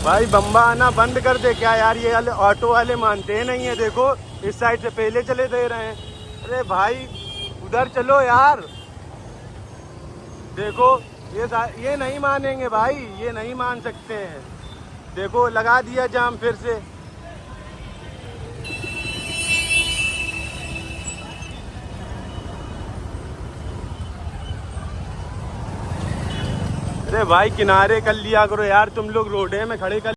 भाई बम्बा आना बंद कर दे क्या यार, ये वाले ऑटो वाले मानते नहीं है। देखो इस साइड से पहले चले दे रहे हैं। अरे भाई उधर चलो यार। देखो ये नहीं मानेंगे भाई, ये नहीं मान सकते हैं। देखो लगा दिया जाम फिर से। अरे भाई किनारे कर लिया करो यार, तुम लोग रोडे में खड़े कर